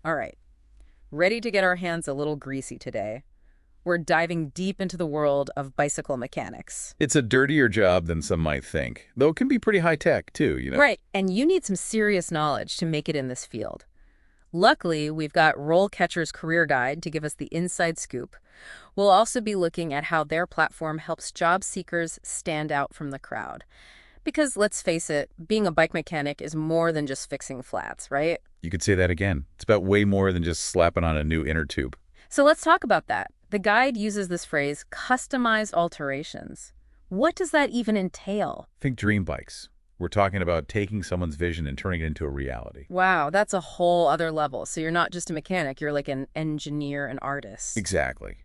All right, ready to get our hands a little greasy today. We're diving deep into the world of bicycle mechanics. It's a dirtier job than some might think, though it can be pretty high-tech, too. Right, and you need some serious knowledge to make it in this field. Luckily, we've got RoleCatcher's career guide to give us the inside scoop. We'll also be looking at how their platform helps job seekers stand out from the crowd. Because let's face it, being a bike mechanic is more than just fixing flats, right? You could say that again. It's about way more than just slapping on a new inner tube. So let's talk about that. The guide uses this phrase, customized alterations. What does that even entail? Think dream bikes. We're talking about taking someone's vision and turning it into a reality. Wow, that's a whole other level. So you're not just a mechanic, you're like an engineer, an artist. Exactly.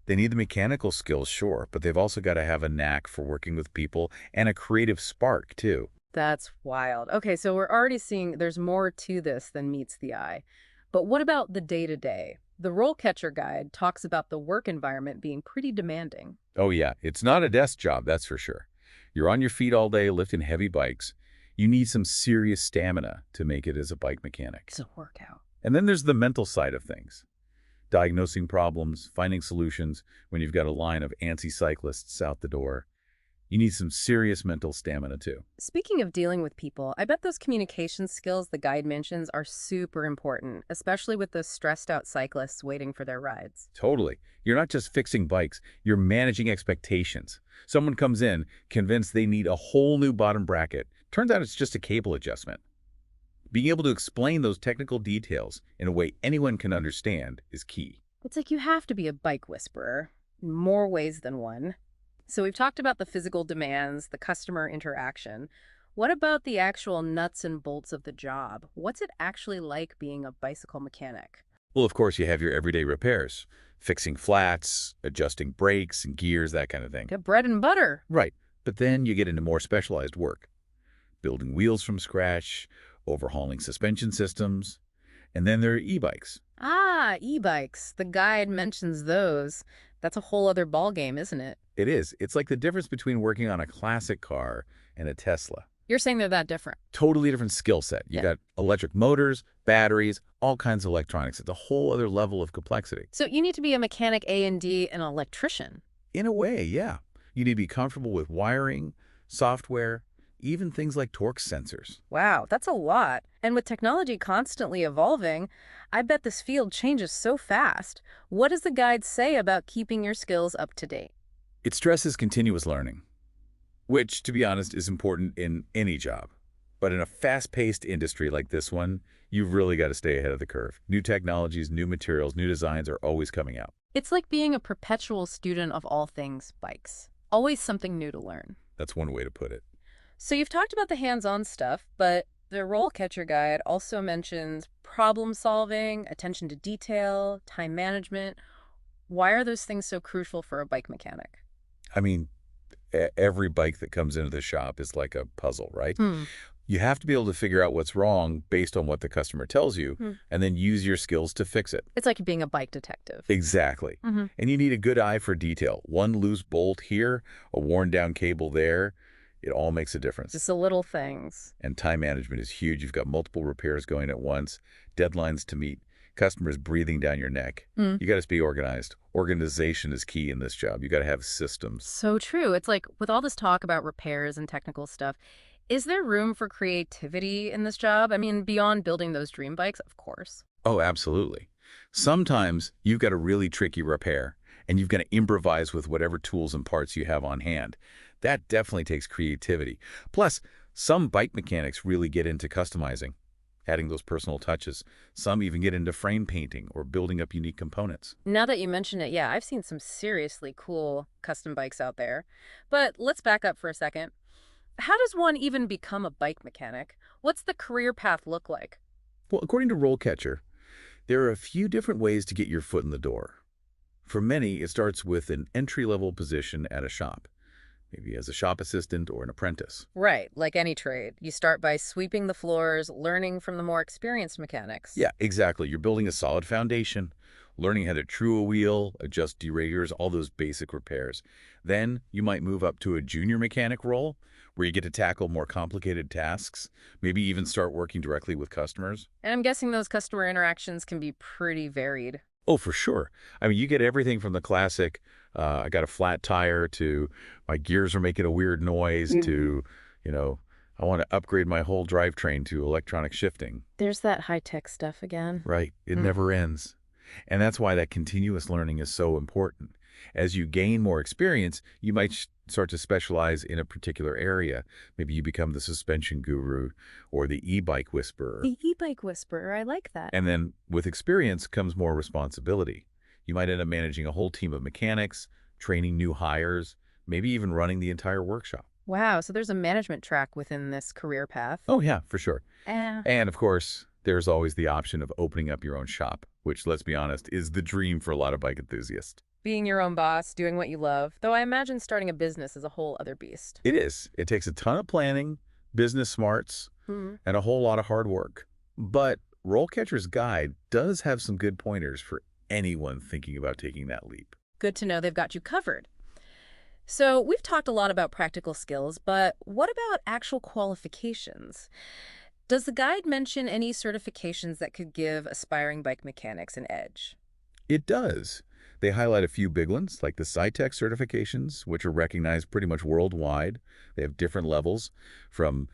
They need the mechanical skills, sure, but they've also got to have a knack for working with people and a creative spark, too. That's wild. Okay, so we're already seeing there's more to this than meets the eye. But what about the day-to-day? The RoleCatcher guide talks about the work environment being pretty demanding. Oh, yeah, it's not a desk job, that's for sure. You're on your feet all day lifting heavy bikes. You need some serious stamina to make it as a bike mechanic. It's a workout. And then there's the mental side of things. Diagnosing problems, finding solutions when you've got a line of antsy cyclists out the door. You need some serious mental stamina, too. Speaking of dealing with people, I bet those communication skills the guide mentions are super important, especially with those stressed out cyclists waiting for their rides. Totally. You're not just fixing bikes, you're managing expectations. Someone comes in, convinced they need a whole new bottom bracket. Turns out it's just a cable adjustment. Being able to explain those technical details in a way anyone can understand is key. It's like you have to be a bike whisperer in more ways than one. So we've talked about the physical demands, the customer interaction. What about the actual nuts and bolts of the job? What's it actually like being a bicycle mechanic? Well, of course, you have your everyday repairs, fixing flats, adjusting brakes and gears, that kind of thing. Get bread and butter. Right. But then you get into more specialized work, building wheels from scratch, overhauling suspension systems, and then there are e-bikes. Ah, e-bikes. The guide mentions those. That's a whole other ballgame, isn't it? It is. It's like the difference between working on a classic car and a Tesla. You're saying they're that different. Totally different skill set. You Yeah. got electric motors, batteries, all kinds of electronics. It's a whole other level of complexity. So you need to be a mechanic A&D and an electrician. In a way, yeah. You need to be comfortable with wiring, software, even things like torque sensors. Wow, that's a lot. And with technology constantly evolving, I bet this field changes so fast. What does the guide say about keeping your skills up to date? It stresses continuous learning, which, to be honest, is important in any job. But in a fast-paced industry like this one, you've really got to stay ahead of the curve. New technologies, new materials, new designs are always coming out. It's like being a perpetual student of all things bikes. Always something new to learn. That's one way to put it. So you've talked about the hands-on stuff, but the RoleCatcher guide also mentions problem solving, attention to detail, time management. Why are those things so crucial for a bike mechanic? I mean, every bike that comes into the shop is like a puzzle, right? Hmm. You have to be able to figure out what's wrong based on what the customer tells you, Hmm. and then use your skills to fix it. It's like being a bike detective. Exactly. Hmm. And you need a good eye for detail. One loose bolt here, a worn-down cable there, it all makes a difference. Just the little things. And time management is huge. You've got multiple repairs going at once, deadlines to meet, customers breathing down your neck. Hmm. You got to be organized. Organization is key in this job. You got to have systems. So true. It's like with all this talk about repairs and technical stuff, is there room for creativity in this job? I mean, beyond building those dream bikes, of course. Oh, absolutely. Sometimes you've got a really tricky repair, and you've got to improvise with whatever tools and parts you have on hand. That definitely takes creativity. Plus, some bike mechanics really get into customizing, adding those personal touches. Some even get into frame painting or building up unique components. Now that you mention it, yeah, I've seen some seriously cool custom bikes out there. But let's back up for a second. How does one even become a bike mechanic? What's the career path look like? Well, according to RoleCatcher, there are a few different ways to get your foot in the door. For many, it starts with an entry-level position at a shop, maybe as a shop assistant or an apprentice. Right, like any trade. You start by sweeping the floors, learning from the more experienced mechanics. Yeah, exactly. You're building a solid foundation. learning how to true a wheel, adjust derailleurs, all those basic repairs. Then you might move up to a junior mechanic role where you get to tackle more complicated tasks, maybe even start working directly with customers. And I'm guessing those customer interactions can be pretty varied. Oh, for sure. I mean, you get everything from the classic, I got a flat tire, to my gears are making a weird noise, to, you know, I want to upgrade my whole drivetrain to electronic shifting. There's that high-tech stuff again. Right. It never ends. And that's why that continuous learning is so important. As you gain more experience, you might start to specialize in a particular area. Maybe you become the suspension guru or the e-bike whisperer. The e-bike whisperer, I like that. And then with experience comes more responsibility. You might end up managing a whole team of mechanics, training new hires, maybe even running the entire workshop. Wow, so there's a management track within this career path. Oh, yeah, for sure. Eh. And of course, there's always the option of opening up your own shop, which, let's be honest, is the dream for a lot of bike enthusiasts. Being your own boss, doing what you love, though I imagine starting a business is a whole other beast. It is. It takes a ton of planning, business smarts, and a whole lot of hard work. But RoleCatcher's guide does have some good pointers for anyone thinking about taking that leap. Good to know they've got you covered. So we've talked a lot about practical skills, but what about actual qualifications? Does the guide mention any certifications that could give aspiring bike mechanics an edge? It does. They highlight a few big ones, like the SciTech certifications, which are recognized pretty much worldwide. They have different levels, from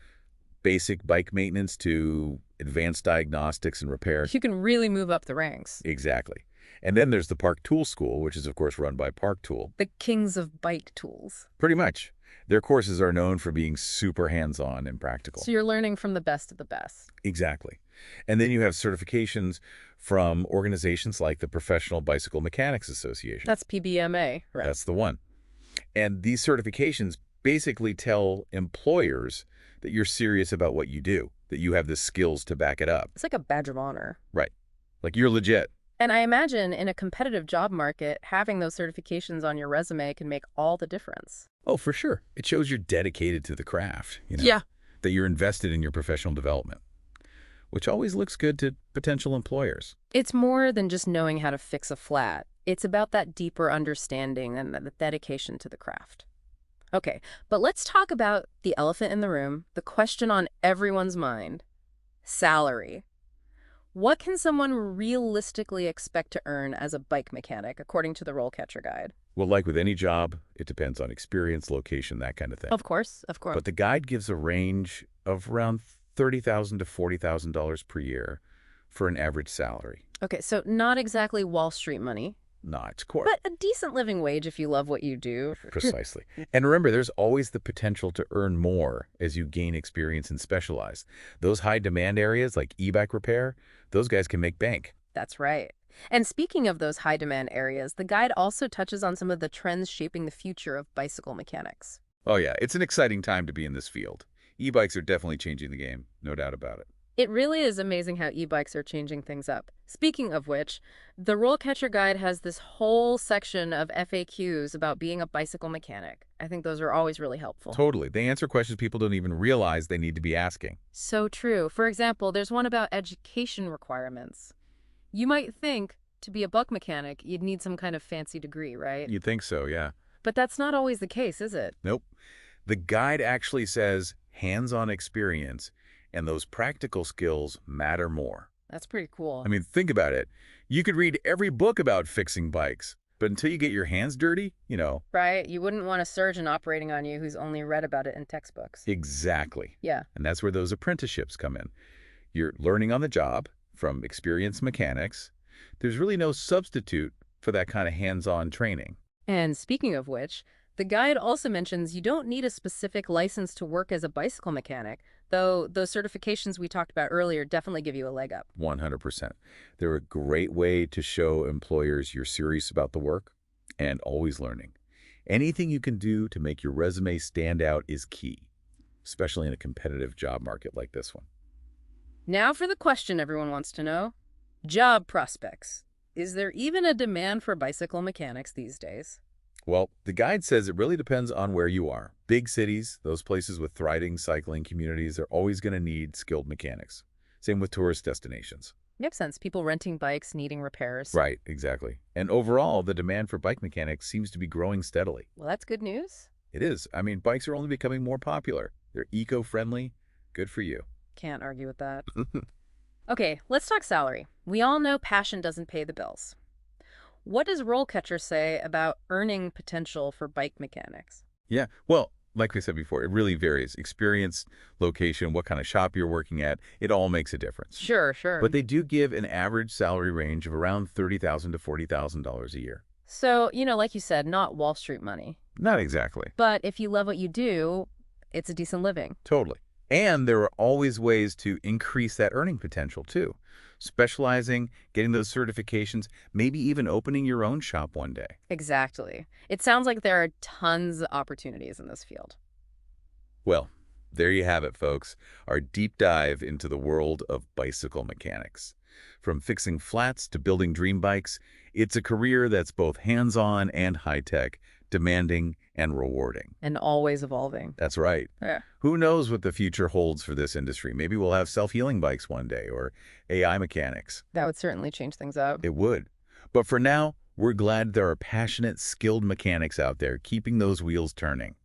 basic bike maintenance to advanced diagnostics and repair. You can really move up the ranks. Exactly. And then there's the Park Tool School, which is, of course, run by Park Tool. The kings of bike tools. Pretty much. Their courses are known for being super hands-on and practical. So you're learning from the best of the best. Exactly. And then you have certifications from organizations like the Professional Bicycle Mechanics Association. That's PBMA, right? That's the one. And these certifications basically tell employers that you're serious about what you do, that you have the skills to back it up. It's like a badge of honor. Right. Like you're legit. And I imagine in a competitive job market, having those certifications on your resume can make all the difference. Oh, for sure. It shows you're dedicated to the craft, Yeah. that you're invested in your professional development, which always looks good to potential employers. It's more than just knowing how to fix a flat. It's about that deeper understanding and the dedication to the craft. Okay, but let's talk about the elephant in the room, the question on everyone's mind: salary. What can someone realistically expect to earn as a bike mechanic, according to the RoleCatcher guide? Well, like with any job, it depends on experience, location, that kind of thing. Of course, of course. But the guide gives a range of around $30,000 to $40,000 per year for an average salary. Okay, so not exactly Wall Street money, Not core. but a decent living wage if you love what you do. Precisely. And remember, there's always the potential to earn more as you gain experience and specialize. Those high-demand areas like e-bike repair, those guys can make bank. That's right. And speaking of those high-demand areas, the guide also touches on some of the trends shaping the future of bicycle mechanics. Oh yeah, it's an exciting time to be in this field. E-bikes are definitely changing the game, no doubt about it. It really is amazing how e-bikes are changing things up. Speaking of which, the RoleCatcher guide has this whole section of FAQs about being a bicycle mechanic. I think those are always really helpful. Totally. They answer questions people don't even realize they need to be asking. So true. For example, there's one about education requirements. You might think to be a bike mechanic, you'd need some kind of fancy degree, right? You'd think so, yeah. But that's not always the case, is it? Nope. The guide actually says hands-on experience and those practical skills matter more. That's pretty cool. I mean, think about it. You could read every book about fixing bikes, but until you get your hands dirty, Right? You wouldn't want a surgeon operating on you who's only read about it in textbooks. Exactly. Yeah. And that's where those apprenticeships come in. You're learning on the job from experienced mechanics. There's really no substitute for that kind of hands-on training. And speaking of which, the guide also mentions you don't need a specific license to work as a bicycle mechanic, though those certifications we talked about earlier definitely give you a leg up. 100%. They're a great way to show employers you're serious about the work and always learning. Anything you can do to make your resume stand out is key, especially in a competitive job market like this one. Now for the question everyone wants to know. Job prospects. Is there even a demand for bicycle mechanics these days? Well, the guide says it really depends on where you are. Big cities, those places with thriving cycling communities, are always going to need skilled mechanics. Same with tourist destinations. Makes sense. People renting bikes, needing repairs. Right, exactly. And overall, the demand for bike mechanics seems to be growing steadily. Well, that's good news. It is. I mean, bikes are only becoming more popular. They're eco-friendly. Good for you. Can't argue with that. Okay, let's talk salary. We all know passion doesn't pay the bills. What does RoleCatcher say about earning potential for bike mechanics? Yeah, well, like we said before, it really varies. Experience, location, what kind of shop you're working at, it all makes a difference. Sure, sure. But they do give an average salary range of around $30,000 to $40,000 a year. So, like you said, not Wall Street money. Not exactly. But if you love what you do, it's a decent living. Totally. And there are always ways to increase that earning potential, too. Specializing, getting those certifications, maybe even opening your own shop one day. Exactly. It sounds like there are tons of opportunities in this field. Well, there you have it, folks. Our deep dive into the world of bicycle mechanics. From fixing flats to building dream bikes, it's a career that's both hands-on and high-tech, demanding and rewarding. And always evolving. That's right. Yeah. Who knows what the future holds for this industry? Maybe we'll have self-healing bikes one day or AI mechanics. That would certainly change things up. It would. But for now, we're glad there are passionate, skilled mechanics out there keeping those wheels turning.